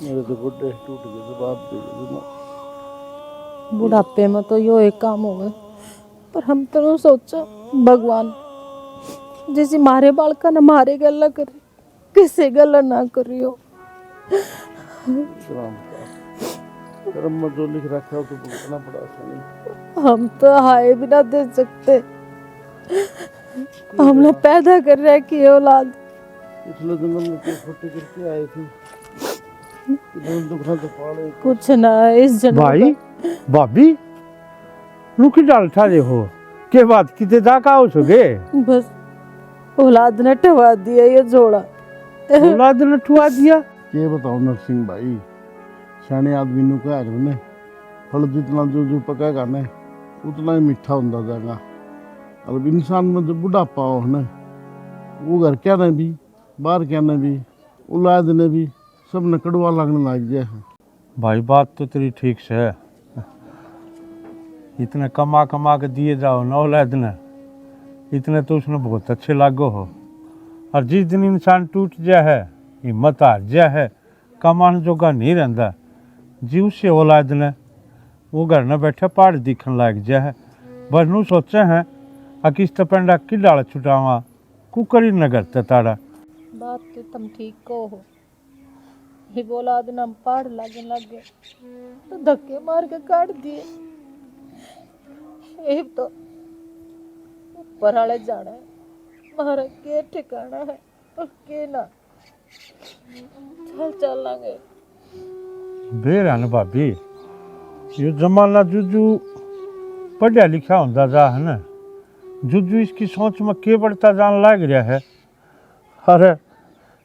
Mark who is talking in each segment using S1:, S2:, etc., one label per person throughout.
S1: मेरे तो गोड्डे टूट गए थे बाप दे गए।
S2: बुढ़ापे में तो यो एक काम हो गए, पर हम तो सोचा भगवान जैसे मारे बालका ने मारे गला करी किसी गला ना करियो।
S1: कर्म में जो लिख रखा है तो भुगतना पड़ा सही।
S2: हम तो हाय भी ना दे सकते, हमने पैदा कर रखी औलाद।
S1: पिछले जन्म में तो छोटे करके आए थे, दुखना तो पाले।
S2: कुछ ना इस जन्म
S3: भाई भाभी रुकी डाल ठारे हो के बात किते दाका हो सके
S2: बस औलाद ने टवा दिया ये जोड़ा।
S3: औलाद ने ठुआ दिया।
S1: के बताओ नरसिंह भाई, सियाने आदमी नु कहा ने फल जितना जो जो पकाएगा ने उतना ही मीठा होता जाएगा। और इंसान में जो बुढ़ापा हो ना, वो घर क्या ने भी बाहर क्या ने भी औलाद ने भी सब ने कड़वा लगने लग गया है।
S3: भाई बात तो तेरी ठीक से है, इतने कमा कमा के दिए जाओ ना औलाद ने, इतने तो उसने बहुत अच्छे लागो हो। और जिस दिन इंसान टूट जाए है, हिम्मत हार जाए है, कमान जोगा नहीं रहता, जी उससे औलाद ने वो घर न बैठे पहाड़ दिखने लग जाए है। बस नू सोचे हैं किस्त पेंडा कि डाल छुटावा कुकरी नगर ते ताड़ा।
S2: बात तो तुम ठीक को हो, ही औलाद ने हम पहाड़ लगने लग गए तो धक्के मार के काट दिए। एक तो ऊपर वाले जाना है, मारा के ठिकाना है और के ना चल चलेंगे।
S3: बेरा न भाभी ये जमाना जुजू पढ़िया लिखा होता जा है ना, जुजू इसकी सोच में के बढ़ता जान लग रहा है। अरे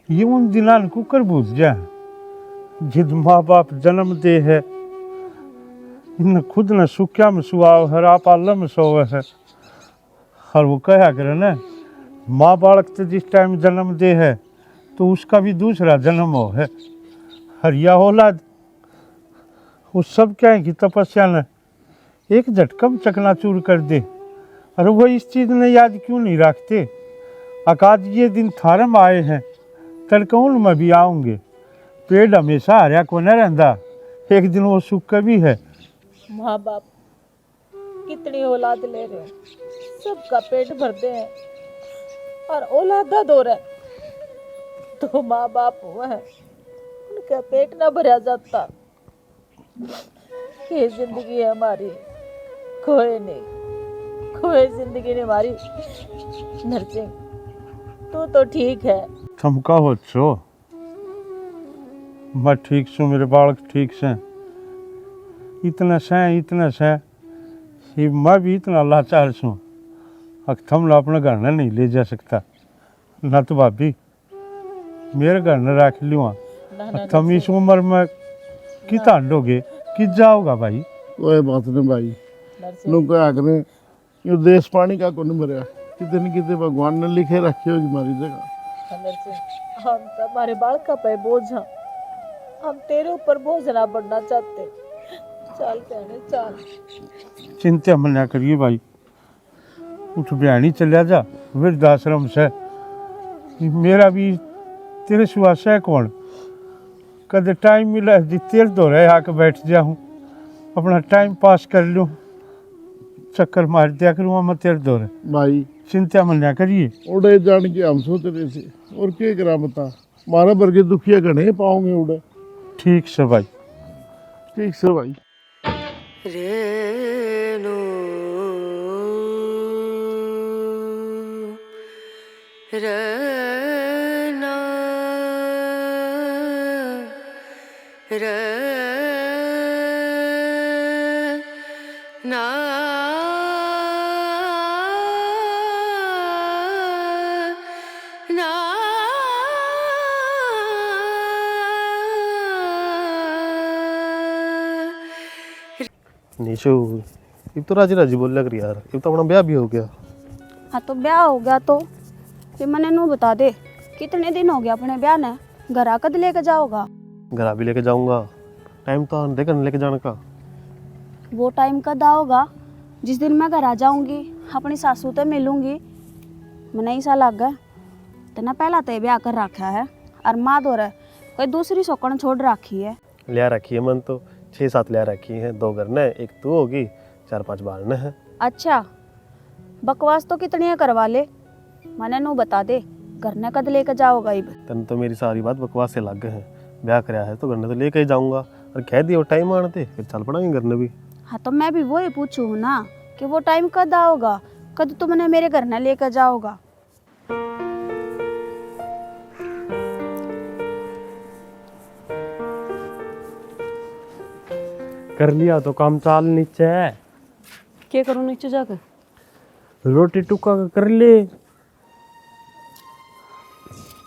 S3: ये उन दिनान कुकर बूझ जाए जिद माँ बाप जन्म दे है, इन खुद न सुख्या में सुआव है आप आलम में सोवे है। और वो कहा करे ना माँ बालक तो जिस टाइम जन्म दे है तो उसका भी दूसरा जन्म हो है। और यह औलाद उस सब क्या है कि तपस्या ने एक झटका में चकनाचूर कर दे। और वो इस चीज़ ने याद क्यों नहीं रखते, अकाज ये दिन थारम आए हैं तड़कौल में भी आऊँगे। पेड़ हमेशा हरिया को न रहता, एक दिन वो सूख भी है।
S2: माँ बाप कितनी औलाद ले रहे हो, सबका पेट भरते हैं और औलादा दो रहे तो माँ बाप हुआ है उनका पेट ना भरा जाता। ये जिंदगी है हमारी, कोई नहीं, कोई जिंदगी नहीं हमारी। नरसिंह तू तो ठीक है।
S3: थमका हो छो, मैं ठीक छूँ, मेरे बालक ठीक से इतना से ये मैं भी इतना लाचार छूँ अक थम ला अपने घर नहीं ले जा सकता ना। तो भाभी मेरे घर न रख लूँ थम इस उम्र में कि तांडोगे कि जाओगा भाई।
S1: कोई बात नहीं भाई, लोग कहा करें ये देश पानी का कौन भरया, कितने न कितने भगवान ने लिखे रखे हो हमारी जगह।
S2: नरसिंह हम तो हमारे बालका पे बोझ हैं, हम तेरे ऊपर बोझ ना बढ़ना चाहते। चल कहने चल,
S3: चिंता मन ना करिए भाई, उठ बयानी चलिया जा वृद्धाश्रम से। मेरा भी तेरे सिवा है कौन, कदे टाइम मिला जी तेरे दो रहे आके बैठ जाऊँ, अपना टाइम पास कर लूँ, चक्कर मार दिया करूँगा मैं तेरे दो रहे।
S1: भाई
S3: चिंता मन ना करिए।
S1: उड़े जान के हम सोच रहे थे और क्या करा बता, मारा वर्गे दुखिया गणे पाओगे उड़े।
S3: ठीक से भाई,
S1: ठीक से भाई।
S4: रेणु रना रना ना
S5: नीशु अब तो राजी राजी बोल लग रही यार, अब तो अपना ब्याह भी हो गया।
S6: हाँ तो ब्याह हो गया तो फिर मैंने नू बता दे कितने दिन हो गया अपने ब्याह ने, घर कद लेके जाओगा?
S5: घर भी लेके जाऊंगा, टाइम तो आने देगा लेके जाने का।
S6: वो टाइम कद आओगा जिस दिन मैं घर आ जाऊंगी, अपनी सासू तो मिलूंगी। मैंने ऐसा लग गया तो ना पहला तो ब्याह कर रखा है और माँ दो कोई दूसरी सौकन छोड़ रखी है?
S5: लिया रखी है मन तो 6-7 लिया रखी है, 2 घर ने, एक तू होगी, 4-5 बाल ने है।
S6: अच्छा, बकवास तो कितनी है करवा ले, मने नू बता दे घर ने कद लेकर जाओगा इब?
S5: तन तो मेरी सारी बात बकवास से लग गए हैं। ब्याह कराया है तो घर ने तो लेके ही जाऊंगा, और कह दिया वो टाइम आने दे, फिर चल पड़ेंगे घर ने भी।
S6: हाँ तो मैं भी वो ही पूछू ना कि वो टाइम कद आओगा, कद तुमने मेरे घर ने लेकर जाओगा?
S3: कर लिया तो काम चाल नीचे है,
S7: क्या करूँ नीचे जाकर?
S3: रोटी टुका कर ले।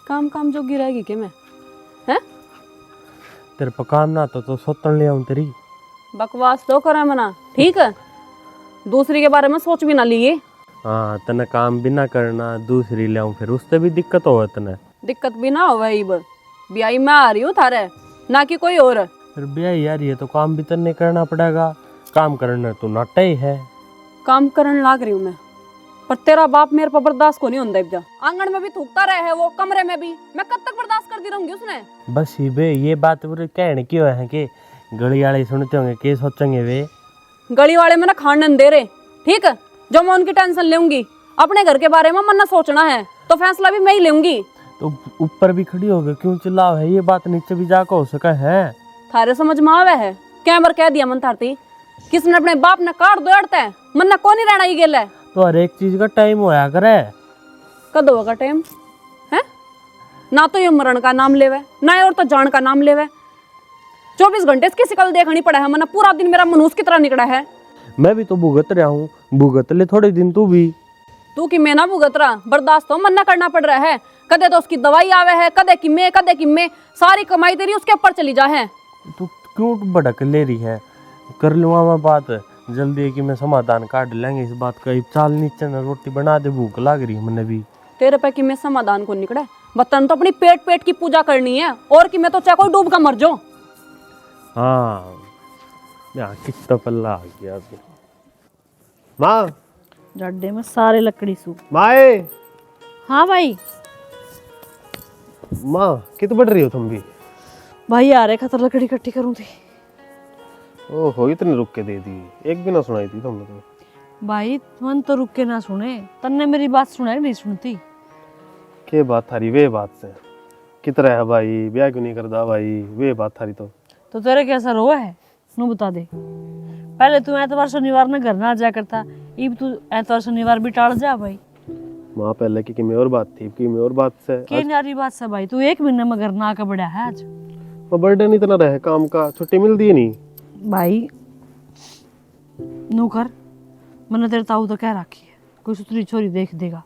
S7: काम काम जोगी रहेगी क्या मैं? हैं?
S3: तेरे पकाना तो सोतन ले आऊं तेरी।
S7: बकवास तो करे मना, ठीक है? दूसरी के बारे में सोच भी ना लिए।
S3: हाँ, तने काम भी ना करना, दूसरी ले आऊं, फिर उससे भी दिक्कत हो तने।
S7: दिक्कत भी ना हो इब, ब्याई मैं आ रही हूँ थारे, ना कि कोई और।
S3: फिर ब्याह यार ये तो काम भी तन्ने करना पड़ेगा, काम करना तो नाटा ही है।
S7: काम करने लाग रही हूँ मैं, पर तेरा बाप मेरे पर बर्दाश्त को नहीं होता इब जा। आंगन में भी थूकता रहे है वो, कमरे में भी, मैं कब तक बर्दाश्त करती रहूंगी उसने?
S3: बस ही बे ये बात पूरे कहने क्यों है कि गली वाले सुनते होंगे, के सोचेंगे वे?
S7: गली वाले में ना खाने नहीं दे रहे, ठीक है? जो मैं उनकी टेंशन लूंगी, अपने घर के बारे में मन ना सोचना है तो फैसला भी मैं ही लूंगी।
S3: तो ऊपर भी खड़ी हो गई, क्यों चिल्लाओ है? ये बात नीचे भी जाकर हो सका है?
S7: थारे समझ में आवे है? क्या बार कह दिया मन थारती, किसने अपने बाप ने काट दो अड़ता है, मन ना कौन ही रहना ही गेल है।
S3: तो हर एक चीज का टाइम होया करे।
S7: कद होगा टाइम है? ना तो ये मरण का नाम लेवे, ना ये और तो जान का नाम लेवे। 24 घंटे इसकी शिकल देखनी पड़ा है, मन पूरा दिन मेरा मनूस की तरह निकला है।
S3: मैं भी तो भुगत रहा हूँ, भुगत ले थोड़े दिन तू भी।
S7: तू कि मैं ना भुगत रहा, बर्दाश्त तो मन ना करना पड़ रहा है। कदे तो उसकी दवाई आवे है, कदे कि मैं सारी कमाई तेरी उसके ऊपर चली जा है।
S3: तू क्यों भड़क ले रही है? कर लूँगा मैं बात जल्दी है कि मैं समाधान काट लेंगे इस बात का। चाल नीचे ना रोटी बना दे, भूख लग रही है मैंने भी।
S7: तेरे पे कि मैं समाधान को निकला, बतन तो अपनी पेट की पूजा करनी है, और कि मैं तो चाहे कोई डूब का मर जाऊं।
S3: हाँ, यहाँ कितना पल्ला आ गया अभी।
S5: माँ,
S2: जड्डे में सारे लकड़ी सूख।
S5: माए,
S2: हाँ भाई,
S5: माँ कित बढ़ रही हो तुम भी?
S2: भाई आ रहे खतर लकड़ी इकट्ठी करूँ थी।
S5: ओहो, इतनी रुक के दे दी, एक भी ना सुनाई थी तुमने तो।
S2: भाई मन तो रुक के ना सुने, तन्ने मेरी बात सुनाई नहीं सुनती।
S5: के बात थारी वे बात से कितना है भाई, ब्याह क्यों नहीं करता भाई, वे बात थारी तो
S2: तेरे कैसा रोआ है नू बता दे। पहले तू एतवार शनिवार में घर ना जा करता, अब तू एतवार शनिवार भी टाल जा भाई।
S5: माँ पहले की मैं और बात थी, कि मैं और बात से
S2: के नारी बात से भाई, तू 1 महीने में घर ना का बड़ा है आज।
S5: बर्थडे नहीं इतना रहे, काम का छुट्टी मिलती है नहीं
S2: भाई नू कर, मैंने तेरे ताऊ तो कह रखी है कोई सुतरी छोरी देख देगा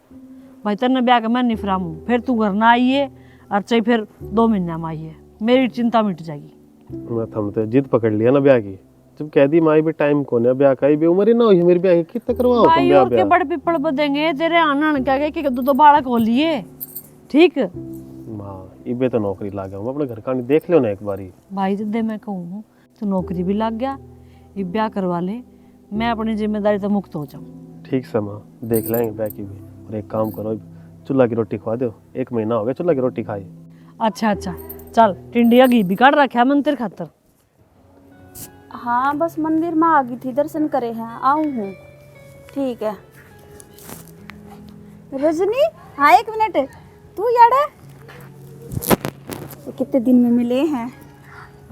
S2: भाई, तेने ब्याह का मैं नहीं फिराऊँ, फिर तू घर ना आइए और चाहे फिर 2 महीने में आइए, मेरी चिंता मिट जाएगी।
S5: मैं थम तो जिद पकड़ लिया ना ब्याह की, जब कह दी माई भी टाइम को ना ब्याह का, ही उम्र ही ना हुई मेरी ब्याह की, कितना करवाओ तुम
S2: भाई
S5: ब्याह
S2: और के
S5: ब्याह।
S2: बड़ पिपड़ बदेंगे तेरे आनन क्या कि दो बालक हो लिए, ठीक
S5: माँ इबे तो नौकरी लागे हूँ, अपने घर का नहीं देख लो ना एक बारी।
S2: भाई जिद्दे मैं कहूँ तो नौकरी भी लग गया, ये ब्याह करवा ले, मैं अपनी जिम्मेदारी तो मुक्त हो जाऊँ।
S5: ठीक से माँ, देख लेंगे ब्याह की भी। और एक काम करो, चूल्हा की रोटी खवा दो, 1 महीना हो गया चूल्हा की रोटी खाई।
S2: अच्छा अच्छा चल, टिंडिया घी भी काट रखा है मंदिर खातर।
S6: हाँ बस मंदिर में आ गई थी, दर्शन करे हैं, आऊँ हूँ। ठीक है रजनी, हाँ 1 मिनट, तू यार कितने दिन में मिले हैं?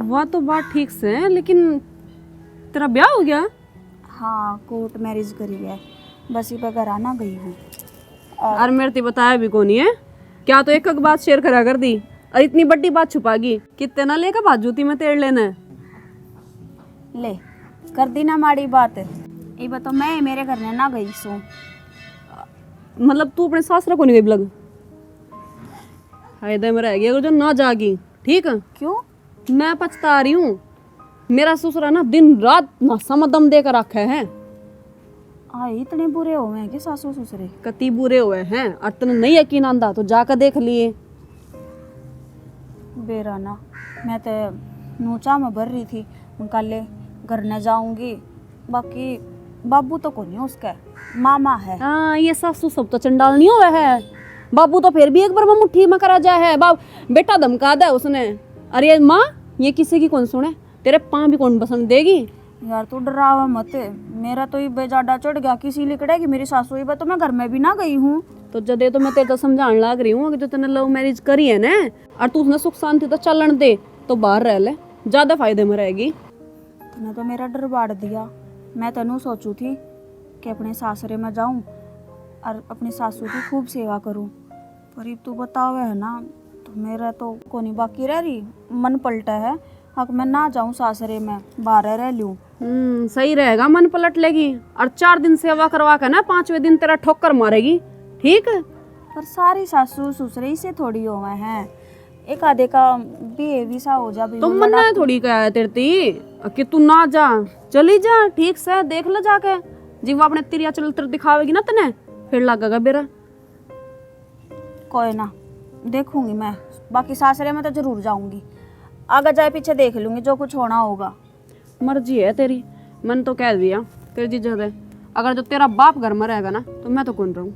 S7: वह तो बात ठीक से है, लेकिन तेरा ब्याह हो गया?
S6: हाँ कोर्ट मैरिज करी है, बस इस घर आना गई हूँ।
S7: और मेरे ते बताया भी कौन है, क्या तो एक बात शेयर करा कर दी और इतनी बड़ी बात छुपागी, कितने ना लेकर बाजू थी मैं तेड़ लेना है।
S6: ले कर दी ना माड़ी बात, ये बताओ मैं मेरे घर ने ना गई सो।
S7: मतलब तू अपने सासरा को नहीं गई लग? हायदे में रह गया जो ना जागी, ठीक है?
S6: क्यों?
S7: मैं पछता रही हूँ, मेरा ससुरा ना दिन रात ना समदम देकर रखा है।
S6: इतने बुरे हुए हैं कि सासू ससुरे?
S7: कति बुरे हुए हैं, और तने नहीं यकीन आंदा तो जाकर देख लिए।
S6: बेरा ना, मैं तो नूचा में भर रही थी, कल घर न जाऊंगी, बाकी बाबू तो को नहीं उसका, मामा है।
S7: हाँ ये सासू सब तो चंडाल नहीं हुआ है, बाबू तो फिर भी एक बार मुट्ठी में करा जाए है, बेटा धमका दे उसने, अरे माँ, ये किसी की कौन सुने, तेरे पाँव भी कौन बसन देगी।
S6: यार तू डरावा मत, मेरा तो ये बेजाडा चढ़ गया, किसी लिकड़ेगी मेरी सासू ही, तो मैं घर में भी ना गई हूँ।
S7: तो जदे तो मैं तेरे तो समझाने लग रही हूँ कि जो तूने लव मैरिज करी है ना, और तू उसने सुख शांति तो चलन दे, तो बाहर रह ले, ज्यादा फायदे में रहेगी।
S6: तूने तो मेरा डर बाड़ दिया। मैं तेनू सोचू थी कि अपने सासरे में जाऊं और अपनी सासू की खूब सेवा करूं, पर अब तू बतावे है ना, तो मेरा तो कोनी बाकी रह रही, मन पलटा है। हक मैं ना जाऊं सासरे में, बाहर रह लूं।
S7: सही रहेगा, मन पलट लेगी, और 4 दिन सेवा करवा के ना 5वें दिन तेरा ठोकर मारेगी, ठीक।
S6: पर सारी सासू ससुरे से थोड़ी हो हैं, एक आधे का भी सा हो जा भी।
S7: तो मन्ना थोड़ी क्या है तेरे ती कि तू ना जा, चली जा, ठीक से देख ले जाके, जी वो अपने तिरिया चलतर दिखावेगी ना तने, फिर लगेगा बेरा।
S6: कोई ना, देखूंगी मैं, बाकी सासरे में तो जरूर जाऊंगी, आगे जाए पीछे देख लूंगी, जो कुछ होना होगा।
S7: मर्जी है तेरी, मन तो कह दिया तेरी जिज्जत है, अगर जो तेरा बाप घर में रहेगा ना तो मैं तो कौन रहूं।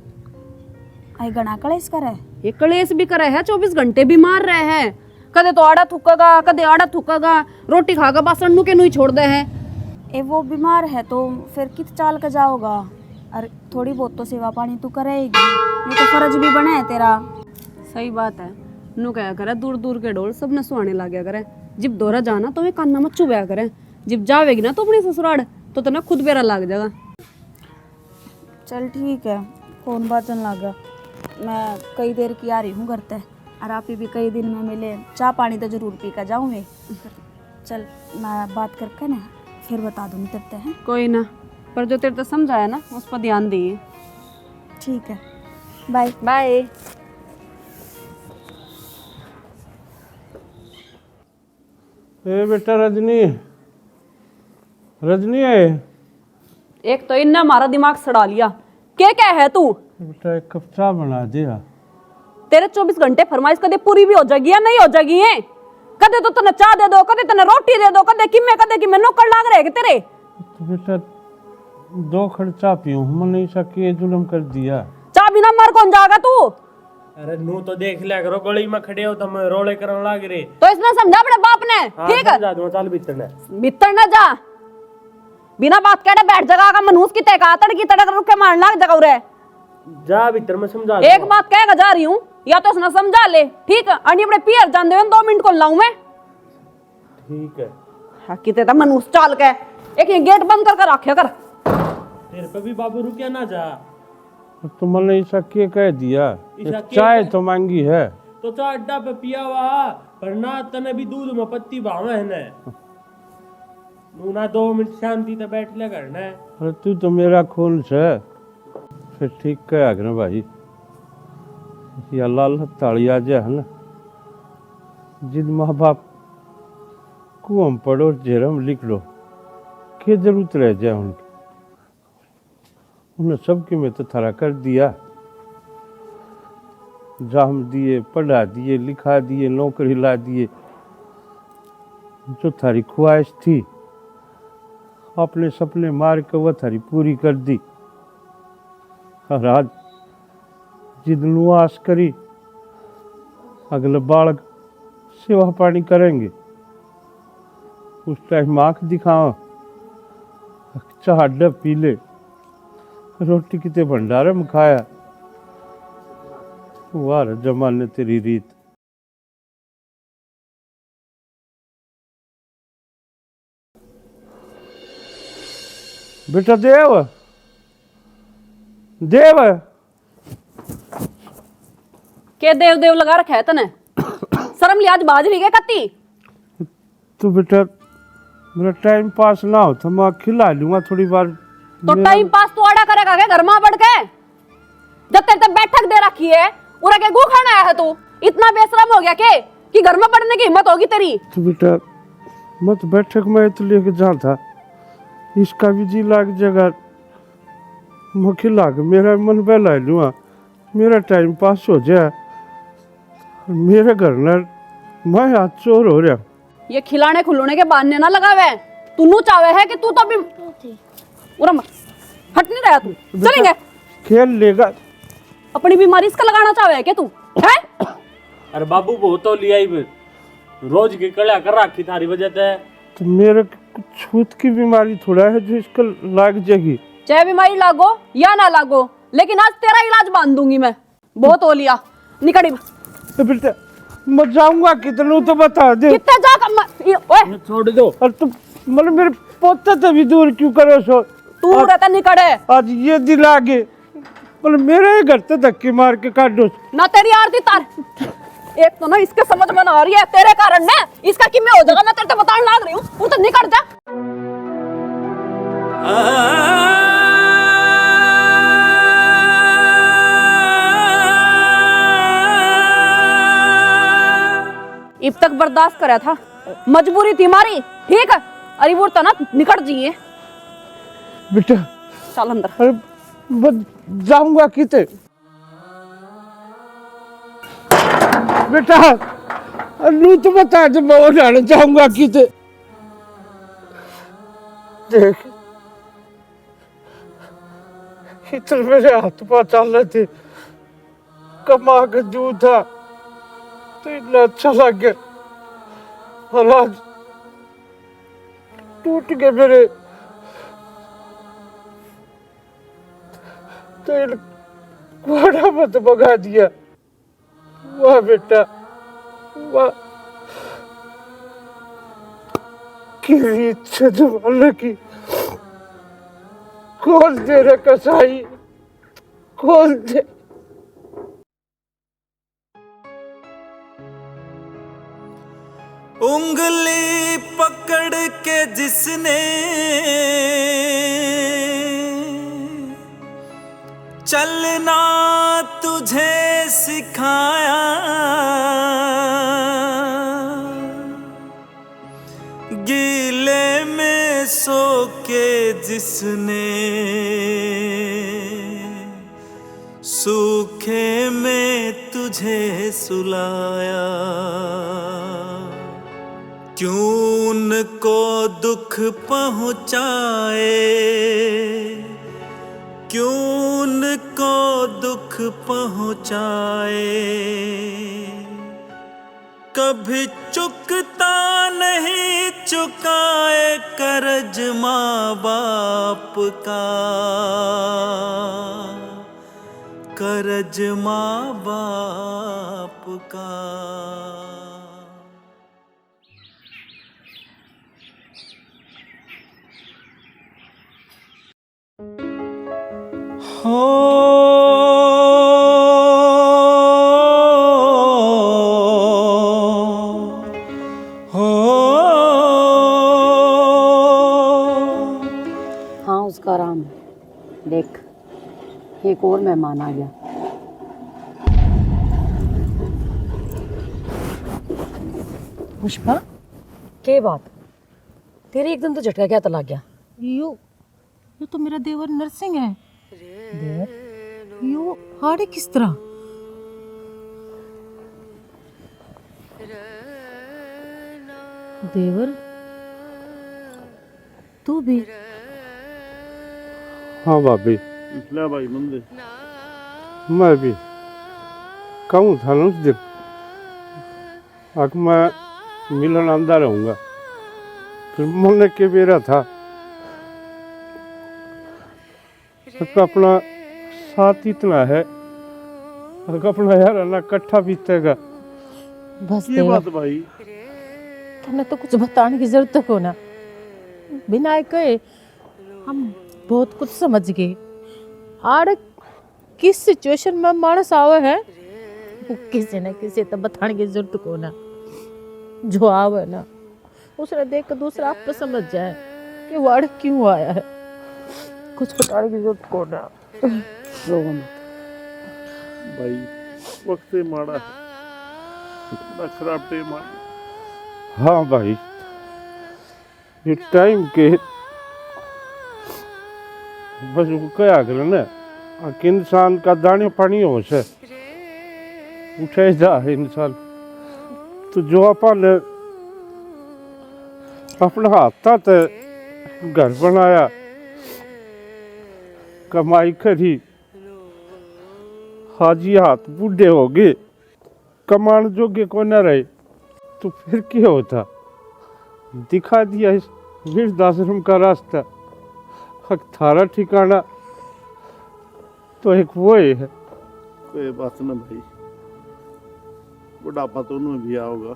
S6: आई गणा कलेश करे,
S7: ये कलेश भी करे है, 24 घंटे भी मार रहे हैं, कदे तो आड़ा थूकेगा, कदे आड़ा थूकेगा, रोटी खाकर बासन नु के नु ही छोड़ दे है।
S6: ए वो बीमार है तो फिर कित चाल के जाओगा, अरे थोड़ी बहुत तो सेवा पानी तू करेगी, ये तो फर्ज भी बने है तेरा।
S7: सही बात है, नु क्या करे, दूर दूर के ढोल सबने सुहाने लग करे, जिब दोहरा जाना तो वे कान्ना मत चुभया करे, जिब जावेगी ना तो अपनी ससुराल तो तना खुद बेरा लग जाएगा।
S6: चल ठीक है, कौन बातन लगा, मैं कई देर की आ रही हूँ घर ते, और आप ही भी कई दिन में मिले, चाय पानी तो जरूर पी कर जाऊँ मैं। चल मैं बात करके ना फिर बता दूँगी तेरे हैं।
S7: कोई ना, पर जो तेरे तो समझाया ना उस पर ध्यान दिए।
S6: ठीक है, बाय
S7: बाय।
S3: ए बेटा रजनी, रजनी है।
S7: एक तो इन्ना हमारा दिमाग सड़ा लिया, क्या है तू।
S3: बेटा एक कप चाय बना दिया।
S7: तेरे 24 घंटे फरमाइश कदे पूरी भी हो जाएगी या नहीं हो जाएगी है, कदे तो तने चाय दे दो, कदे तने रोटी दे दो, कदे कि नौकर लाग रहे तेरे।
S3: तो बेटा 2 खर्चा पीऊं, मैंने ऐसा किए जुल्म कर दिया।
S7: चाय बिना मर कौन जाएगा तू।
S5: अरे नू तो देख लिया करो, गली में खड़े हो तुम रोले करने लाग रहे।
S7: तो इसने समझा अपने बाप ने, ठीक है।
S5: समझा दूं, चल भीतर ने।
S7: भीतर न जा, बिना बात कहे बैठ जगह का मनूस की तय का तड़की तड़क रुके मारने लाग जगह रे।
S5: जा भीतर में समझा
S7: एक बात कहेगा जा रही हूँ, या तो उसने समझा ले, ठीक है। अनि अपने पियर जान दे, 2 मिनट को लाऊं मैं,
S5: ठीक है।
S7: हाँ किते ता मनूस चाल के, एक ये गेट बंद करके रखे कर।
S5: तेरे पे भी बाबू रुकिया ना जा।
S3: तो मैंने ऐसा के कह दिया,
S5: ऐसा के
S3: चाय
S5: कह-
S3: तो मांगी है।
S5: तो चाय अड्डा पे पिया हुआ, पर ना तने भी दूध में पत्ती भावे है ने। नू ना 2 मिनट शांति से बैठ ले करना है।
S3: अरे तू तो मेरा खून से, फिर ठीक कह ना भाई, या लाल ताड़िया जे है ना, जिन माँ बाप कुआं पढ़ो जेरम लिख लो, क्या जरूरत रह जाए उनकी, उन्हें सबके में तो थारा कर दिया, जाम दिए, पढ़ा दिए, लिखा दिए, नौकरी ला दिए, जो थारी ख्वाहिश थी अपने सपने मार के वह थारी पूरी कर दी। और आज जिदनु आस करी अगले बालक सेवा पानी करेंगे, उस टाइम आँख दिखाओ, चाह डब पी ले, रोटी कितने भंडारे में खाया। वाह जमाने तेरी रीत। बेटा देव, देव
S7: के देव देव लगा रखा है तने, शर्म लिहाज बाज ली के कत्ती।
S3: तो बेटा मेरा टाइम पास ना हो तो मैं खिला लूंगा थोड़ी बार।
S7: तो टाइम पास तो आड़ा करेगा के घर में बढ़ के, जब तेरे तक बैठक दे रखी है उरा के गू खाना आया है तू, इतना बेशरम हो गया के कि घर में पढ़ने की हिम्मत होगी तेरी।
S3: तो बेटा मत बैठक में तो लेके जा था, इसका भी जी लाग जगह मैं खिला के मेरा मन बहला लूँगा, मेरा टाइम पास हो जाए, मेरे घर न मैं हाथ चोर हो रहा।
S7: ये खिलाने खुलाने के बहाने ना लगावे, तू नू चाहे है कि तू तो अभी उरा मत हट नहीं रहा, तू चलेंगे
S3: खेल लेगा।
S7: अपनी बीमारी इसका लगाना चाहे है क्या तू है।
S5: अरे बाबू बहुत तो लिया ही फिर। रोज की कड़ा कर रखी थारी वजह से।
S3: तो मेरे को छूत की बीमारी थोड़ा है जो इसको लाग जाएगी।
S7: चाहे बीमारी लागो या ना लागो, लेकिन आज तेरा इलाज बांध दूंगी मैं। बहुत हो लिया, निकड़ी।
S3: तो बेटा मैं जाऊंगा कितनों तो बता दे।
S7: कितने जा ओए
S3: छोड़ दो। और तुम मतलब मेरे पोते से भी दूर क्यों करो सो?
S7: तू रहता निकड़े।
S3: आज ये दिन आगे मतलब मेरे घर से धक्के मार के काटो
S7: ना। तेरी आरती तार एक तो ना इसके समझ में ना आ रही है तेरे कारण ने। इसका कि मैं हो जाएगा, मैं तेरे को बताने लग रही हूँ। वो तो निकल जा। अब तक बर्दाश्त करा था, मजबूरी थी हमारी, ठीक है। अरे वो तो ना निकट जाइए
S3: बेटा।
S7: चल अंदर।
S3: अरे मैं जाऊंगा किते बेटा। लू तो बता दे मैं उड़ाने जाऊंगा किते। देख इधर मेरे हाथ पाँव चल रहे थे, कमा के जो था तो इतना अच्छा लग गया, और आज टूट गए मेरे। तो इन घोड़ा मत भगा दिया। वाह बेटा वाह, की इज्जत वाले की। खोल दे रे कसाई, खोल दे।
S8: उंगली पकड़ के जिसने चलना तुझे सिखाया, गीले में सो के जिसने सूखे में तुझे सुलाया, क्यों उनको दुख पहुँचाए, क्यों उनको दुख पहुँचाए। कभी चुकता नहीं चुकाए कर्ज माँ बाप का, कर्ज माँ बाप का।
S7: हाँ उसका आराम है। देख एक और मेहमान आ गया।
S9: पुष्पा के बात तेरे एकदम तो झटका क्या लग गया?
S2: यो तो मेरा देवर नरसिंह है। देवर यो हाड़े किस तरह? देवर तू भी?
S3: हाँ भाभी,
S1: इसलिए भाई मंदिर
S3: मैं भी कहूँ था ना उस दिन मैं मिलन आंदा रहूँगा। फिर मन के बेरा था तो अपना साथ इतना है, अपना यार ना इकट्ठा बीतेगा।
S2: बस
S1: ये बात भाई,
S2: तुमने तो कुछ बताने की जरूरत को ना, बिना कहे हम बहुत कुछ समझ गए। आड़ किस सिचुएशन में मानस आवे है वो किसी न किसी तो बताने की जरूरत को ना। जो आवे ना उसने देख कर दूसरा आप समझ जाए कि वो आड़ क्यों आया है। कुछ बताने की जरूरत को ना।
S7: रोवा मत।
S1: भाई वक्त से माड़ा है, इतना खराब टाइम आ।
S3: हाँ भाई, ये टाइम के बस वो क्या करे ना कि इंसान का दाने पानी हो से उठे जा है इंसान। तो जो अपन अपना हाथा ते घर बनाया, कमाई करी, हाजी हाथ बूढ़े हो गए, कमान जोगे को न रहे, तो तो फिर क्या होता? दिखा दिया इस वृद्धाश्रम का रास्ता। हक थारा ठिकाना तो एक वो ही है।
S1: कोई बात ना भाई, बुढ़ापा तो उन्हें भी आओगा।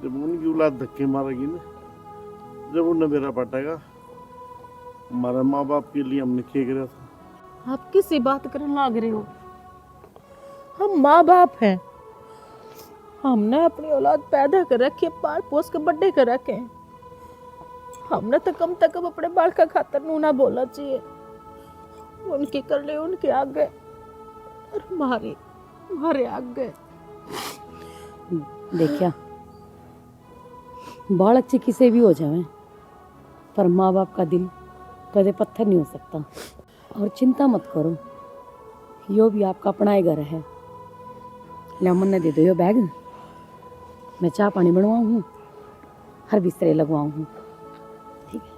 S1: जब उनकी औलाद धक्के मारेगी ना, जब उन्हें मेरा पटेगा। हमारे माँ बाप के लिए हमने क्या करा था?
S2: आप किसी बात करने लग रहे हो? हम माँ बाप हैं। हमने अपनी औलाद पैदा कर रखी है, पाल पोस के बड़े कर रखे हैं। हमने तो कम से कम अपने बाल का खातर नू ना बोलना चाहिए। उनकी कर ले उनके आगे और हमारे आगे।
S9: देखिया, बालक चिकी से भी हो जाए, पर माँ बाप का दिल कदे पत्थर नहीं हो सकता। और चिंता मत करो, यो भी आपका अपना ही घर है। ले मन ने दे दो यो बैग, मैं चाय पानी बनवाऊँ हूँ, हर बिस्तरे लगवाऊँ हूँ। ठीक है,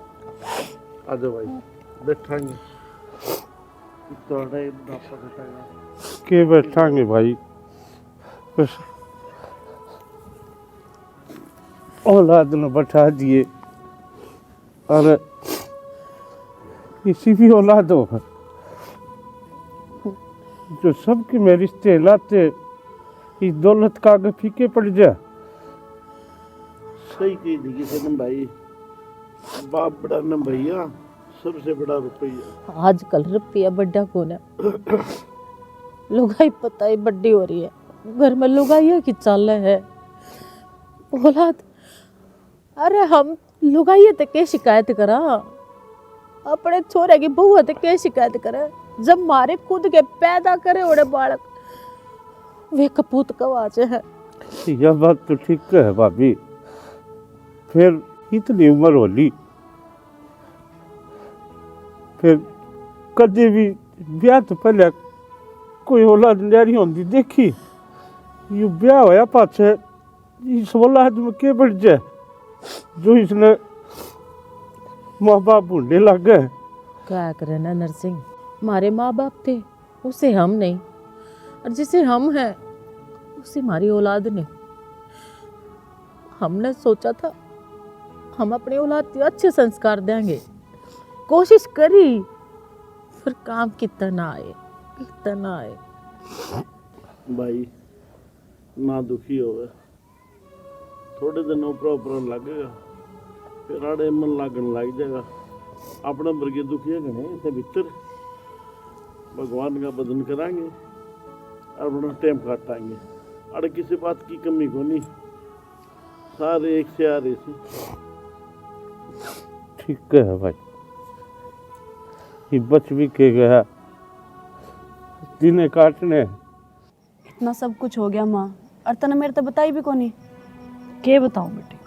S1: आ जाओ भाई, बैठांगे। थोड़ा बुढ़ापा घटेगा।
S3: के बैठांगे भाई, बस औलाद ने बैठा दिए और किसी भी औलाद हो जो सबके में रिश्ते लाते इस दौलत का आगे फीके पड़ जाए।
S1: सही कही थी सनम भाई, बाप बड़ा न भैया, सबसे बड़ा रुपया।
S2: आजकल रुपया बड्डा कौन है? लुगाई पता ही बड्डी हो रही है। घर में लुगाई की चाल है। औलाद, अरे हम लुगाई ते के शिकायत करा? अपने छोरे की बहू ते के शिकायत करे? जब मारे खुद के पैदा करे ओड़े बालक, वे कपूत कवाचे है।
S3: यह बात तो ठीक है भाभी, फिर इतनी उम्र होली, फिर कदे भी ब्याह तो पहले कोई औलाद न्यारी होती देखी। ये ब्याह होया पाछे इस औलाद में के बढ़ जाए जो इसने माँ बाप ढूंढने लग गए।
S2: क्या करे ना नरसिंह, हमारे माँ बाप थे, उसे हम नहीं, और जिसे हम हैं उसे हमारी औलाद नहीं। हमने सोचा था हम अपनी औलाद को अच्छे संस्कार देंगे, कोशिश करी, फिर काम कितना आए।
S1: भाई ना दुखी होवे, थोड़े दिन ऊपर लगेगा, फिर आड़े मन लागन लग जाएगा। अपने वर्गे दुखी घने इसे भीतर भगवान का भजन कराएंगे और अपना टाइम काटाएंगे। अरे किसी बात की कमी को नहीं, सारे एक से आ रहे थे।
S3: ठीक है भाई, ये बच भी के गया, दिने काटने।
S7: इतना सब कुछ हो गया माँ, और तने मेरे तो बताई भी कोनी।
S10: के बताऊं बेटी,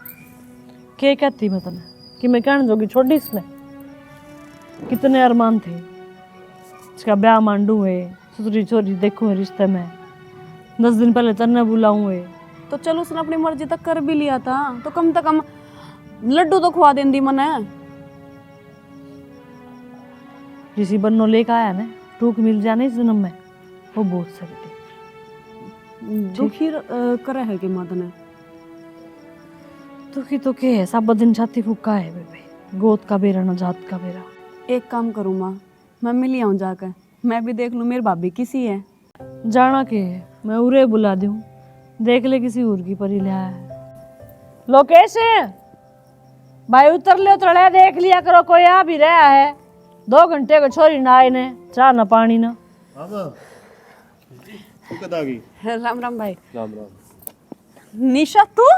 S10: के कहती मैं तने कि मैं कहने जोगी छोड़ी इसने? कितने अरमान थे, इसका ब्याह मांडू है, ससुरी छोरी देखूं रिश्ते में, 10 दिन पहले तन्ने बुलाऊं है।
S7: तो चलो उसने अपनी मर्जी तक कर भी लिया था, तो कम से कम लड्डू तो खुआ देंदी मने।
S10: जिसी बन्नो लेकर आया ना, टूक मिल जाने इस जन्म में, वो बहुत सकती।
S7: दुखी करे है कि माँ तने?
S10: दुखी तो के है, सब दिन छाती फूका है बेबे, गोद का बेरा न जात का बेरा।
S7: एक काम करूँ माँ, मैं मिली आऊँ जाकर, मैं भी देख लूँ मेरी भाभी किसी है।
S10: जाना के है, मैं उरे बुला दूं, देख ले किसी और की परी ले आया है। लोकेश भाई उतर ले, उतरले देख लिया करो, कोई आ भी रहा है। 2 घंटे को छोरी ना आए ने, चाह ना पानी ना।
S7: राम राम भाई। राम राम। निशा तू?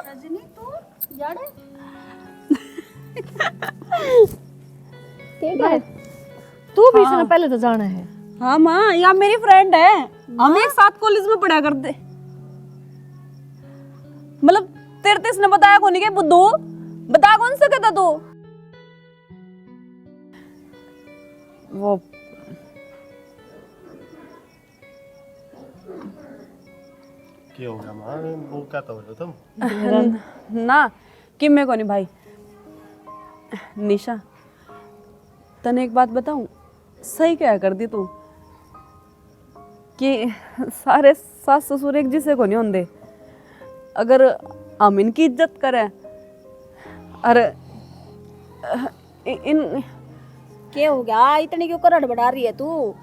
S10: तू भी इसने पहले तो जाना है।
S7: हाँ माँ, यह मेरी फ्रेंड है, हम एक साथ कॉलेज में पढ़ा करते। मतलब तेरे तो इसने बताया कौन के बुद्धू, बता कौन सा कहता तू? वो
S5: क्या होगा माँ, वो क्या तो हो तुम?
S7: ना कि मैं कौन भाई। निशा तने एक बात बताऊं, सही क्या कर दी तू कि सारे सास ससुर एक जिसे को नहीं होंगे। अगर हम इनकी इज्जत करें। अरे इन
S6: क्या हो गया, इतनी क्यों करड़ बढ़ा रही है तू?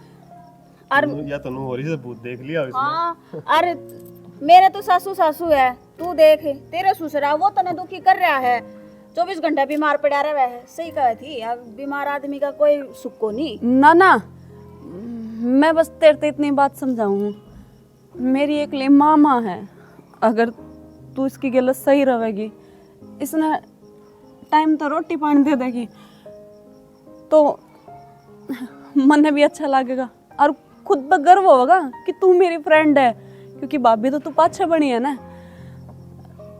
S6: और
S11: या तनु हो रही सबूत देख लिया इसने।
S6: हाँ, अरे मेरे तो सासू सासू है, तू देख तेरे ससुरा वो तने दुखी कर रहा है, 24 घंटा बीमार पड़ा रहा है। सही कहा थी, अब बीमार आदमी का कोई सुख को नहीं।
S7: ना ना, मैं बस तेरे से इतनी बात समझाऊँ, मेरी एक लिए मामा है, अगर तू इसकी गलत सही रहेगी, इसने टाइम तो रोटी पानी दे देगी तो मन भी अच्छा लगेगा और खुद पर गर्व होगा कि तू मेरी फ्रेंड है, क्योंकि भाभी तो तू पाछे बनी है ना।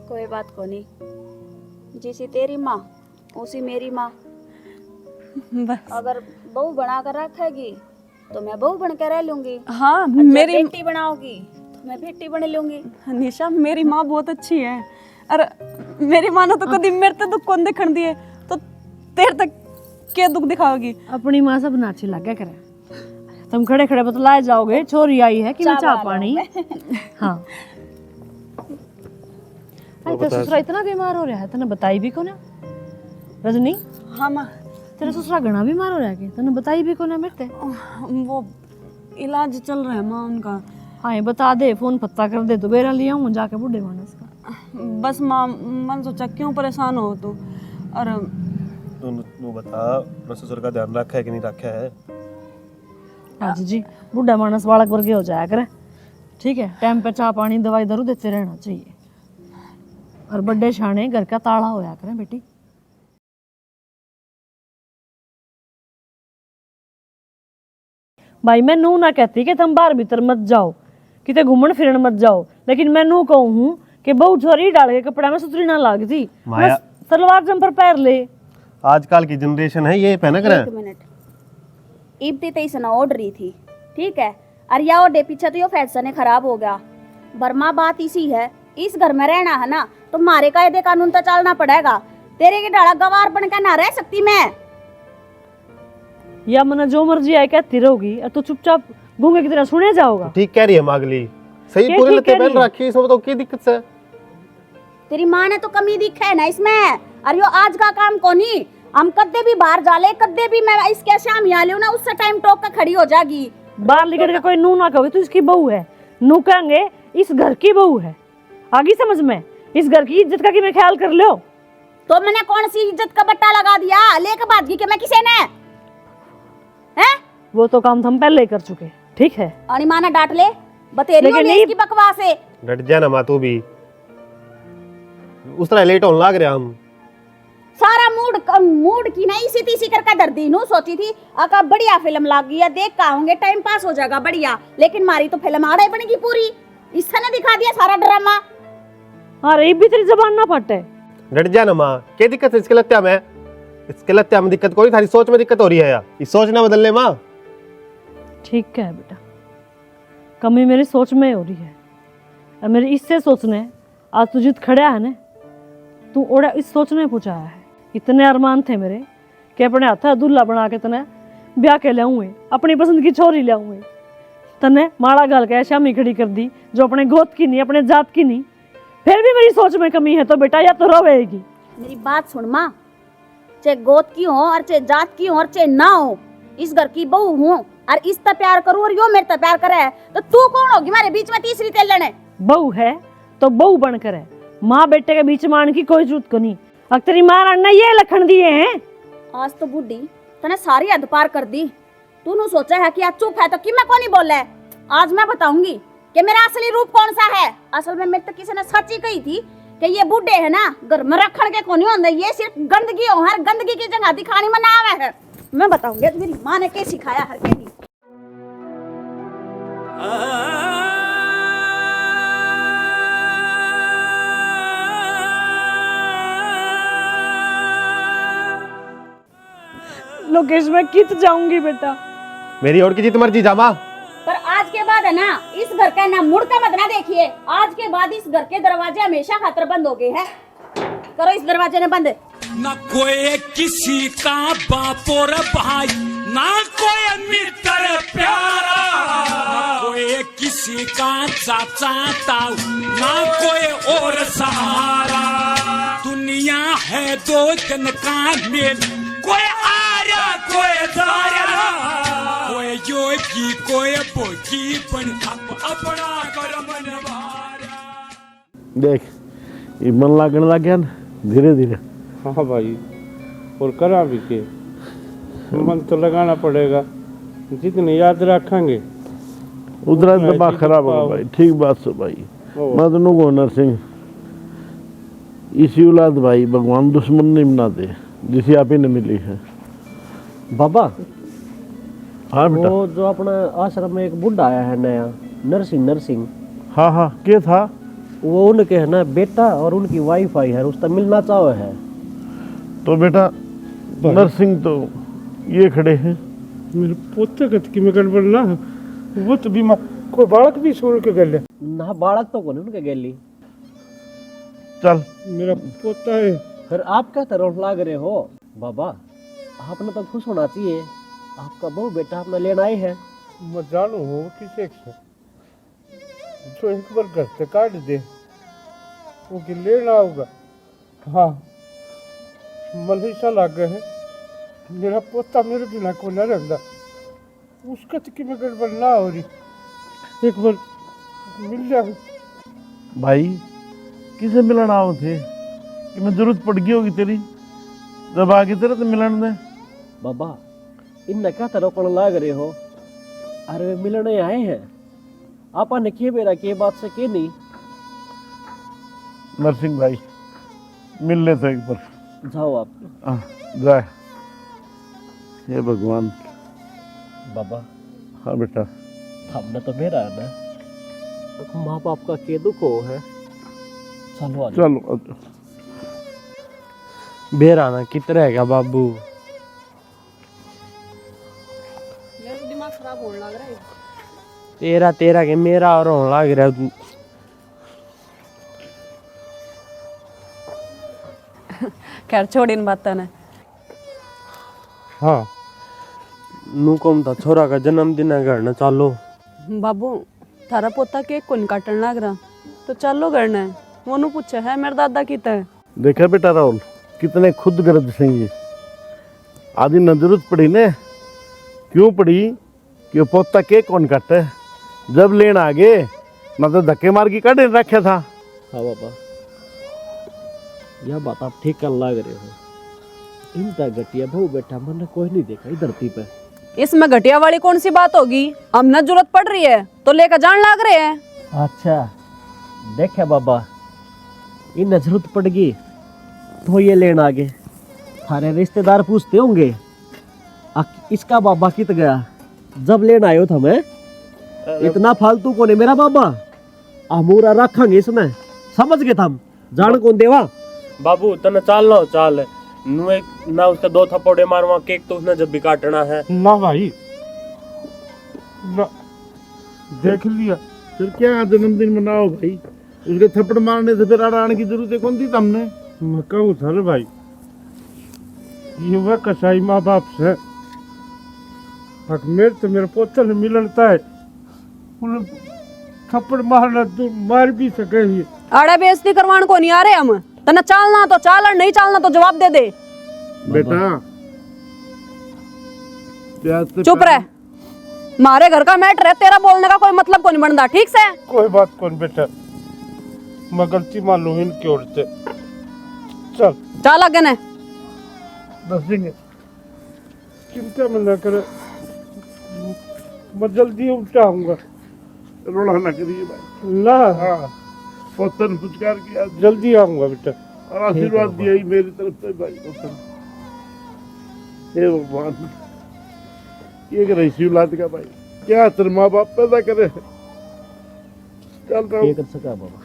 S6: कोई बात को नहीं, जैसी तेरी माँ उसी मेरी माँ।
S7: बस
S6: अगर बहू बना कर रखेगी तो मैं बहू बन कर रह लूंगी।
S7: हाँ,
S6: और जब
S7: मेरी
S6: बेटी बनाओगी तो मैं बेटी बन लूंगी।
S7: निशा, मेरी माँ बहुत अच्छी है। अरे मेरी माँ ने तो कभी मेरे ते दुख कौन दिखण दिए, तो तेरे तक क्या दुख दिखाओगी?
S10: अपनी माँ सब नाची लगे करे, तुम खड़े खड़े बतलाए जाओगे छोरी आई है कि मैं चाह पानी। हाँ, तो ससुरा इतना बीमार हो रहा है, तने बताई भी कोने रजनी?
S7: हाँ माँ,
S10: तेरा ससुरा घना बीमार हो रहा है कि तने बताई भी कोने मेरे?
S7: वो इलाज चल रहा है माँ उनका।
S10: हाँ, ये बता दे, फोन पत्ता कर दे तो बेरा लिया हूँ जाके बूढ़े मानस का।
S7: बस माँ, मन सोचा क्यों परेशान हो तू। और
S11: तू बता, मैं ससुर का ध्यान रखा है कि नहीं रखा है?
S10: हाँ जी, बूढ़ा मानस बालक वर्गे हो जाया करे, ठीक है? टाइम पे चाह पानी दवाई दारू देते रहना चाहिए, और बड़े शाने घर का ताला होया करें बेटी। भाई मैं नू ना कहती कि तुम बाहर भीतर मत जाओ, किते घूमन फिरन मत जाओ, लेकिन मैं नू कहूँ हूँ कि बहु छोरी डाल के कपड़ा में सुतरी ना लागती,
S11: माया,
S10: सलवार जंपर पैर ले।
S11: आजकल की जनरेशन है ये पहना करे।
S6: एक मिनट, इब्ती तेईस ना ओढ़ रही थी, ठीक है? और या ओढ़े पीछे तो यो फैशन खराब हो गया। बर्मा बात इसी है, इस घर में रहना है ना तो मारे कायदे कानून तो चलना पड़ेगा। तेरे के डाला गवार बन के ना रह सकती मैं।
S10: या मना जो मर्जी आए कहती रहोगी, और तू चुपचाप गूंगे की तरह सुने जाओगा।
S11: ठीक कह रही है मागली, सही
S10: क्या
S11: पूरे
S10: ठीक
S11: लते
S10: कह रही
S11: पहन
S10: है?
S11: रखी, इसमें तो की दिक्कत है?
S6: तेरी माँ ने तो कमी दिखा है ना इसमें। और यो आज का काम कोनी, हम कद्दे भी बाहर जाले, कद्दे भी मैं इसके शाम यहाँ लियो ना, उससे टाइम टोक कर खड़ी हो जागी।
S10: बाहर निकल के कोई नू ना कहोगे तो इसकी बहू है, नू कहेंगे इस घर की बहू है। आगे समझ में, इस घर की इज्जत का कि मैं ख्याल कर लो।
S6: तो मैंने कौन सी इज्जत का बट्टा लगा दिया लेके बात की कि मैं किसे ने है?
S10: वो तो काम हम पहले ही कर चुके, ठीक है?
S6: और माँ ने डांट ले, बतेरी
S10: लेकिन
S6: हो
S10: नहीं-
S6: इसकी बकवास है।
S11: डट जा ना माँ, तू भी उस तरह लेट होने लग रहा हम।
S6: सारा मूड की ना इसी तीसी करके दर्दी नू सोची थी अका बढ़िया फिल्म लाग गई है, देख का होंगे, टाइम पास हो जाएगा बढ़िया। लेकिन मारी तो फिल्म आड़े बनेगी पूरी, इसने दिखा दिया सारा ड्रामा।
S10: अरे भी तेरी जबान ना फटे।
S11: डट जा ना माँ, क्या दिक्कत है इसके लत्या में? इसके लत्या में दिक्कत कोई, थारी सोच में दिक्कत हो रही है यार, ये सोच ना बदलने माँ।
S10: ठीक है बेटा, कमी मेरी सोच में हो रही है, और मेरी इससे सोचने आज तू जित खड़ा है ना, तू ओड़ा इस सोचने पूछा है। इतने अरमान थे मेरे कि अपने हाथ दूल्हा बना के तने ब्याह के लाऊंगे, अपनी पसंद की छोरी लाऊंगे, तने माड़ा गाल के शामी खड़ी कर दी जो अपने गोद की नहीं, अपने जात की नहीं। फिर भी मेरी सोच में कमी है तो बेटा या तो रोएगी।
S6: मेरी बात सुन माँ, चाहे गोद की हो और चाहे जात की हो और चाहे ना हो, इस घर की बहू हूँ और इस तरह प्यार करूँ और यो मेरे तरह प्यार करे है, तो तू कौन होगी हमारे बीच में तीसरी तेल लड़े?
S10: बहू है तो बहू बनकर है, माँ बेटे के बीच में आने की कोई जरूरत को नहीं। अब तेरी माँ ने ये लखन दिए हैं।
S6: आज तो बुढ़ी तने सारी हद पार कर दी। तूने सोचा है कि आज चुप है तो कि मैं कौन ही बोला है? आज मैं बताऊंगी कि मेरा असली रूप कौन सा है। असल में मेरे तो किसी ने सच ही कही थी कि ये बुढ़े है ना घर में रखने के कौन होंगे, ये सिर्फ गंदगी हो, हर गंदगी की जगह दिखानी में ना आवे है। मैं बताऊंगी मेरी माँ ने क्या सिखाया हर के नहीं।
S10: लोकेश मैं कित जाऊंगी बेटा।
S11: मेरी और की जित मर्जी जा माँ।
S6: पर आज के बाद है ना इस घर का ना मुड़ का मत ना देखिए। आज के बाद इस घर के दरवाजे हमेशा खातर बंद हो गए हैं। करो इस दरवाजे ने बंद।
S8: न कोई किसी का बाप और भाई, ना कोई मित्र प्यारा, ना कोई किसी का चाचा ताऊ, ना कोई और सहारा। दुनिया है दो दिन का मेल, कोई आया कोई दारा, कोई योगी कोई भोगी, पण अपना कर मन भारा।
S1: देख ये मन लगने लग गया ना धीरे धीरे।
S3: हाँ भाई, और करा भी के मन तो लगाना पड़ेगा, जितनी याद रखेंगे
S1: उधर दिमाग खराब होगा भाई। ठीक बात से भाई, मैं तो नुको नरसिंह इसी औलाद भाई भगवान दुश्मन नहीं बनाते जिसे आप ही ने मिली है।
S12: बाबा,
S1: हाँ बेटा,
S12: वो जो अपना आश्रम में एक बुढ़ा आया है नया, नरसिंह।
S1: हाँ हाँ, क्या था
S12: वो उनके है ना बेटा और उनकी वाइफ आई है, उससे मिलना चाहो है।
S1: तो बेटा नरसिंह तो ये खड़े हैं।
S3: मेरे पोते का की में गड़बड़ ना, वो तो बीमार, कोई बालक भी छोड़ के गए
S12: ना, बालक तो कौन उनके गेली।
S1: चल
S3: मेरा पोता है।
S12: फिर आप क्या तरह लाग रहे हो बाबा? आपने तो खुश होना चाहिए, आपका बहु बेटा अपना लेना आए है।
S3: मैं जानू हो किसे से जो एक बार घर से काट दे वो कि लेना होगा। हाँ, मन ऐसा लग है मेरा पोता मेरे बिना को न रखता, उसका तो कि में गड़बड़ ना हो रही, एक बार मिल जाओ।
S1: भाई किसे मिलन आओ थे कि मैं जरूरत पड़ गई होगी तेरी, जब आगे तेरे तो मिलन दे।
S12: बाबा इन क्या तरह को लाग रहे हो? अरे वे मिलने आए हैं, आपा ने के बेरा के बात से के नहीं।
S1: नरसिंह भाई मिल ले तो एक बार।
S12: जाओ आप।
S1: जाए। हे भगवान।
S12: बाबा।
S1: हाँ बेटा।
S12: हमने तो मेरा है ना, माँ बाप का के दुख हो है। चलो
S1: चलो
S5: बेरा ना कितना है क्या बाबू?
S7: मेरा तो दिमाग खराब होने लग रहा है।
S5: तेरा के मेरा और होने लग रहा है।
S7: खैर छोड़ इन बातों ने।
S5: हाँ, नू कौन था छोरा का जन्मदिन है, घर न चालो।
S7: बाबू थारा पोता केक को नहीं काटने लग रहा, तो चलो घर ने। वो नु पूछे है मेरे दादा की तरह।
S1: देखा बेटा राहुल कितने खुद गर्द से ये आदि न जरूरत पड़ी ने, क्यों पड़ी कि वो पोता केक कौन काटे, जब लेन आगे न तो धक्के मार के काटे रखा था।
S12: हाँ बाबा, यह बात आप ठीक कर लग रहे हो। इनका घटिया बहु बेटा मैंने कोई नहीं देखा इस धरती पे।
S7: इसमें घटिया वाली कौन सी बात होगी? हमने जरूरत पड़ रही है तो लेकर जान लग रहे हैं।
S12: अच्छा देखे बाबा, इन्हें जरूरत पड़ गई तो ये लेन आगे थारे रिश्तेदार पूछते होंगे इसका बाबा कित गया, जब लेन आयो था मैं। इतना फालतू कौन है मेरा बाबा, अमूरा रखेंगे इसमें, समझ गए हम। जान कौन देवा
S5: बाबू तने चाल लो चाल नू एक ना उसका दो थप्पड़े मारवा, केक तो उसने जब भी काटना है
S3: ना भाई ना। देख लिया
S1: फिर क्या जन्मदिन मनाओ भाई, उसके थप्पड़ मारने से फिर आने की जरूरत कौन थी तुमने?
S3: मैं कहूँ था ना भाई, ये वह कसाई माँ बाप से मेरे तो मेरे पोते ने मिलता है, उन्हें थप्पड़ मारना तो मार भी सके ही।
S7: अरे बेइज्जती करवान को नहीं आ रहे हम। तना चालना तो चाल और नहीं चालना तो जवाब दे दे।
S1: बेटा
S7: चुप रह, मारे घर का मैटर है, तेरा बोलने का कोई मतलब को नहीं बनता। ठीक से
S3: कोई बात कौन बेटा, मैं गलती मान लूँ इनकी ओर से। चल
S7: चाल आगे ने
S1: दस देंगे,
S3: चिंता में न करे, मैं जल्दी उठाऊंगा।
S1: रोना ना करिए भाई।
S3: ला
S1: हाँ, पोतन पुचकार किया,
S3: जल्दी आऊंगा बेटा।
S1: और आशीर्वाद दिया ही मेरी तरफ से भाई पोतन। हे भगवान, ये करे इसी औलाद का भाई, क्या तेरे माँ बाप पैदा करे। चल रहा
S12: ये कर सका बाबा।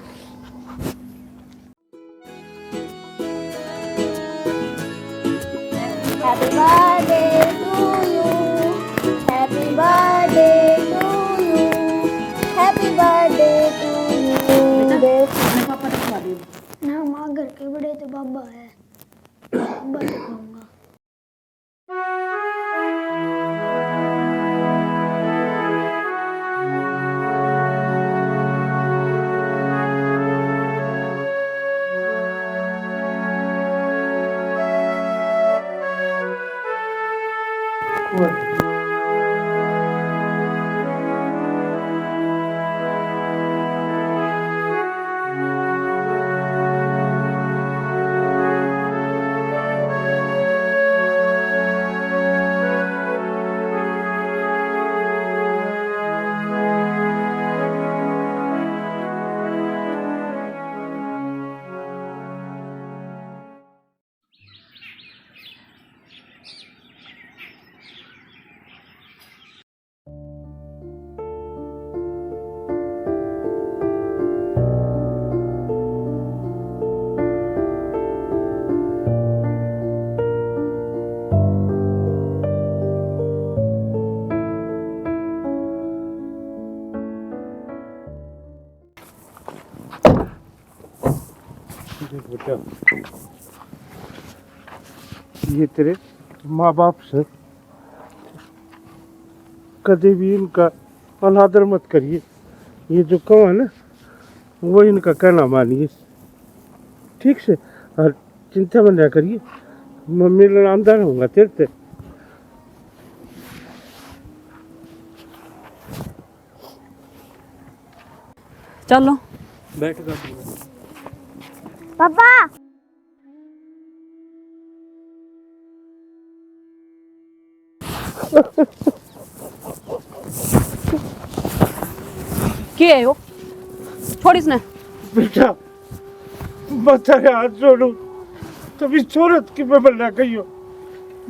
S13: Happy birthday to you. Happy birthday to you. Happy birthday to you. ना माँ घर के बड़े तो बाबा है, बाबा दिखाऊंगा।
S3: बेटा, ये तेरे माँ बाप से कभी भी इनका अनादर मत करिए। ये जो कहो है ना, वो इनका कहना मानिए, ठीक से। और चिंता मत ना करिए, मम्मी लड़ामदार होगा तेरे से।
S7: चलो
S5: बैठ कर
S13: पापा
S7: क्या है वो? छोड़ इसने।
S3: बेटा, मैं तेरे हाथ जोड़ू, तभी छोरत की मैं बनना कहियो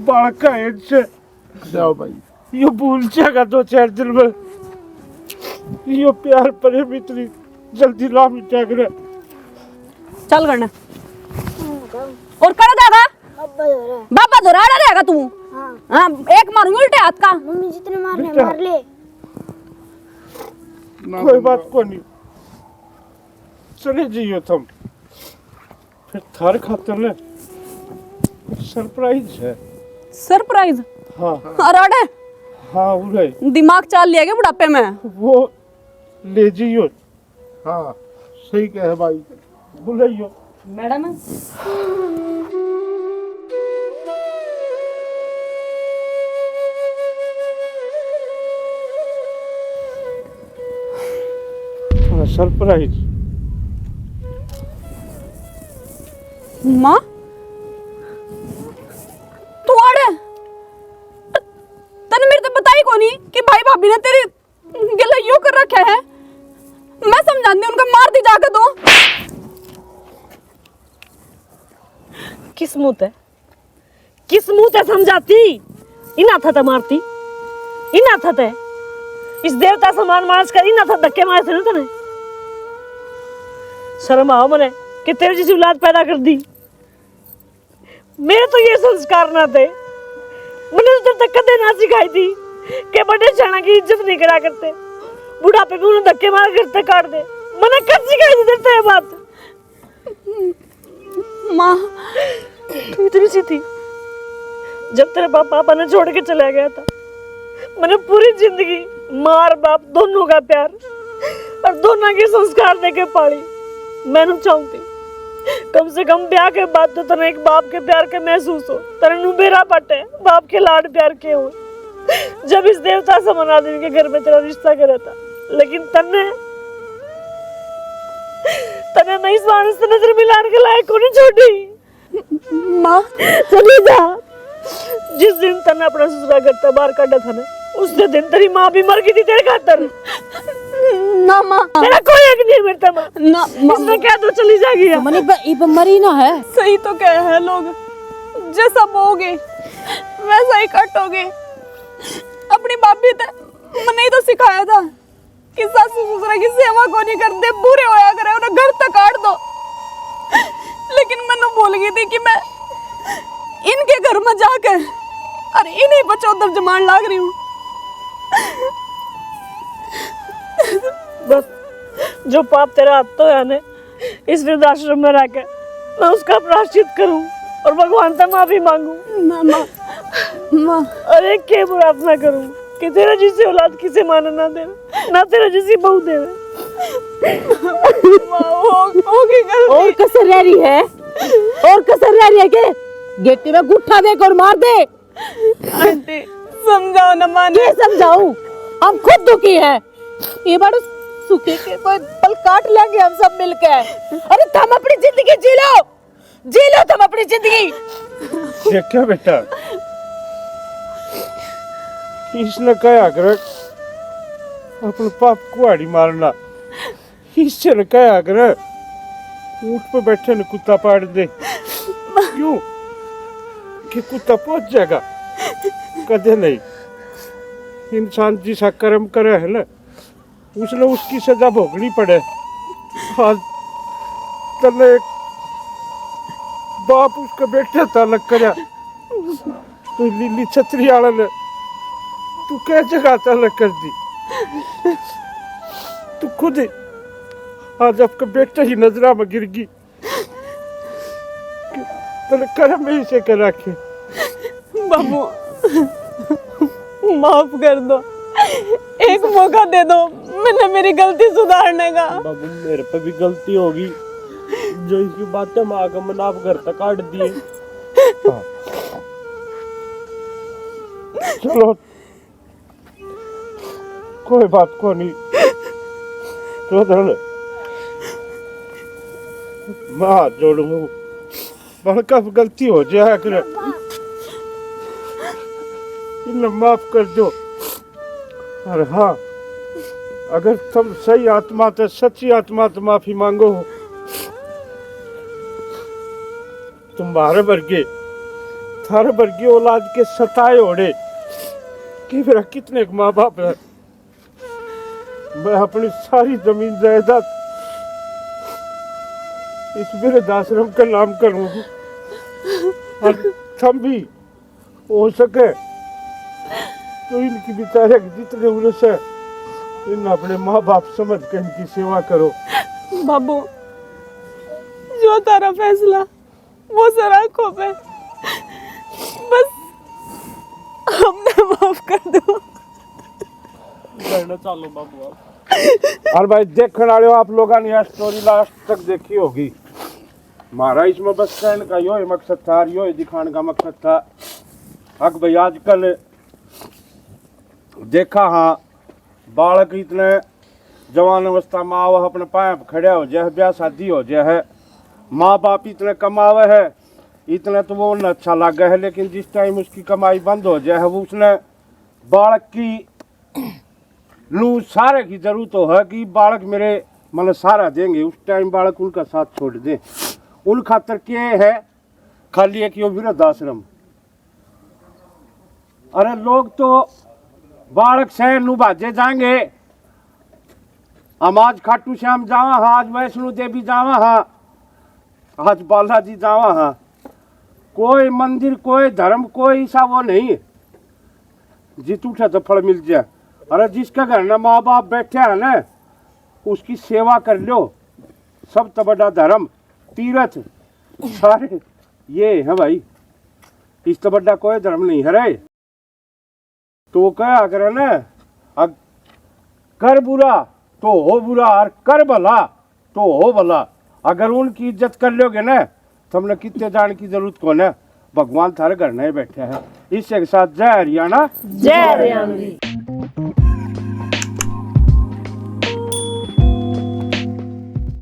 S3: बालक का हेड से
S1: जाओ भाई।
S3: यो भूल जाएगा 2-4 दिन में। यो प्यार परे भी इतनी जल्दी ला मिटा करे।
S7: चल करना और कर देगा। बाबा दोरा रहेगा तू। हाँ एक मारूंगी उल्टे हाथ का।
S13: मम्मी जितने मारने मार ले।
S3: कोई बात को नहीं, चले जाइयो तुम। फिर थार खातर ने सरप्राइज है।
S7: सरप्राइज?
S3: हाँ
S7: अरे
S3: हाँ उरे
S7: दिमाग चाल लिया क्या बुढ़ापे में?
S3: वो ले जाइयो।
S1: हाँ सही कहे भाई,
S3: बुलाइयो।
S9: Madam
S3: surprise.
S7: माँ तू आड़े तने मेरे तो बताई को नहीं कि भाई भाभी ने तेरी गला यूं कर रखा है। मैं समझाती हूं, उनका मार दी जाकर दो।
S10: किस मुंह ते समझाती? इना था मारती, इना था इस देवता समान मानस कर इना था धक्के मारे थे ना तने। शर्म आओ मने कि तेरे जैसी औलाद पैदा कर दी। मेरे तो ये संस्कार ना थे। मैंने तो तक कदे ना सिखाई थी कि बड़े जाना की इज्जत नहीं करा करते, बुढ़ापे में उन्हें धक्के मार करते काट दे। मैंने कब सिखाई थी तेरे ये बात?
S7: माँ
S10: तू इतनी सी थी जब तेरे पापा ने छोड़ के चला गया था। मैंने पूरी जिंदगी मार बाप दोनों का प्यार और दोनों के संस्कार देके पाली। मैंने चाहती कम से कम ब्याह के बाद तो तने एक बाप के प्यार के महसूस हो, तने नुबेरा पटे बाप के लाड प्यार के हो। जब इस देवता समान आदमी के घर में तेरा रिश्ता करा था, लेकिन तने मैं इस मानस से नजर मिलाने के लायक को नहीं छोड़ी।
S7: माँ
S10: चली जा। जिस दिन तने अपना ससुरा करता बाहर काटा था ना, उस दिन तेरी माँ भी मर गई थी तेरे खातर।
S7: ना माँ
S10: तेरा कोई हक नहीं मिलता माँ।
S7: ना
S10: इसमें क्या तो चली जाएगी।
S9: मनी मरी ना है।
S7: सही तो कह है लोग, जैसा बोगे वैसा ही कटोगे। अपनी भाभी ने मैंने ही तो सिखाया था कि सासू ससुरा की सेवा को नहीं करते, बुरे होया करे उन्हें घर तक काट दो। लेकिन मैंने बोल गई थी कि मैं इनके घर में जाकर और इन्हीं पर चौधर जमान लाग रही हूँ।
S10: बस जो पाप तेरा हाथ तो है ने इस वृद्धाश्रम में रहकर मैं उसका प्रायश्चित करूं और भगवान से माफी मांगू।
S7: माँ
S10: अरे के प्रार्थना करूं कि तेरा जैसी औलाद किसे माने ना दे, ना तेरा जैसी बहू दे।
S9: और कसर रह रही है, और कसर रह रही है के गेटी में गुट्ठा दे और मार दे।
S7: आंटी समझाओ ना माँ।
S2: ये समझाऊं? हम खुद दुखी हैं। ये बार सुखी के कोई पल काट लेंगे हम सब मिलकर। अरे तुम अपनी जिंदगी जी लो तुम अपनी जिंदगी।
S3: देखा बेटा, इसने कहा कर अपने पाप कुआड़ी मारना, इससे न कहा कर ऊँट पे बैठे न कुत्ता पाड़ दे। क्यों कि कुत्ता पहुंच जाएगा? कदे नहीं। इंसान जिसा कर्म करे है ना, उसने उसकी सजा भोगनी पड़े। आज तने एक बाप उसका बेटा तलक करया, तो लीली छतरी आला ने तू क्या जगह तलक कर दी? तू खुद ही आज आपका बेटा ही नजरा में गिर गई। तने कर्म में ही से कर रखे।
S7: बाबू माफ कर दो, एक मौका दे दो मैंने मेरी गलती सुधारने का।
S5: बाबू मेरे पे भी गलती होगी, जो इसकी बातें में आकर मैंने आप घर तक काट दिए।
S3: चलो कोई बात को नहीं, मैं हाथ जोड़ूंगा। बड़का गलती हो जाए कर इन्हें माफ कर दो। और हाँ, अगर तुम सही आत्मा तो सच्ची आत्मा तो माफी मांगो हो, तुम्हारे वर्गे थारे वर्गे औलाद के सताए ओढ़े कि मेरा कितने माँ बाप है। मैं अपनी सारी जमीन जायदाद इस वृद्धाश्रम का नाम करूंगा, और तुम भी हो सके तो इनकी बेचारे जितने उर्स है इन अपने माँ बाप समझ के इनकी सेवा करो।
S7: बाबू जो तारा फैसला वो सर आंखों पे, बस हमने माफ कर दो।
S5: चलो बाबू आप।
S3: और भाई देखने वाले आप लोगों ने यह स्टोरी लास्ट तक देखी होगी। हमारा इसमें बस कहने का यो ही मकसद था, यो ही दिखाने का मकसद था। हक भाई आजकल देखा हाँ बालक इतने जवान अवस्था में आवा अपने पाए खड़े हो जाए, ब्याह शादी हो जाए, माँ बाप इतने कमावे है, इतने तो वो न अच्छा लगे है, लेकिन जिस टाइम उसकी कमाई बंद हो जाए वो उसने बालक की लू सारे की जरूरत हो है कि बालक मेरे मतलब सारा देंगे, उस टाइम बालक उनका साथ छोड़ दे। उन खातर क्या है खाली एक यो वृद्धाश्रम। अरे लोग तो बालक से नू भाजे जाएंगे, हम आज खाटू श्याम जावा हाँ, आज वैष्णो देवी जावा हाँ, आज बालाजी जावा हाँ। कोई मंदिर कोई धर्म कोई ऐसा वो नहीं जित उठे तो फल मिल जाए। अरे जिसका घर ना माँ बाप बैठे है ना उसकी सेवा कर लो, सब तो बड़ा धर्म तीर्थ सारे ये है भाई, इस तो बड़ा कोई धर्म नहीं है रे। तो क्या करे ना, कर बुरा तो हो बुरा और कर भला तो हो भला। अगर उनकी इज्जत कर लोगे ना तो हमने कितने जाने की जरूरत कौन है, भगवान थारे घर नहीं बैठे हैं। इसके साथ जय हरियाणा
S10: जय हरियाणा।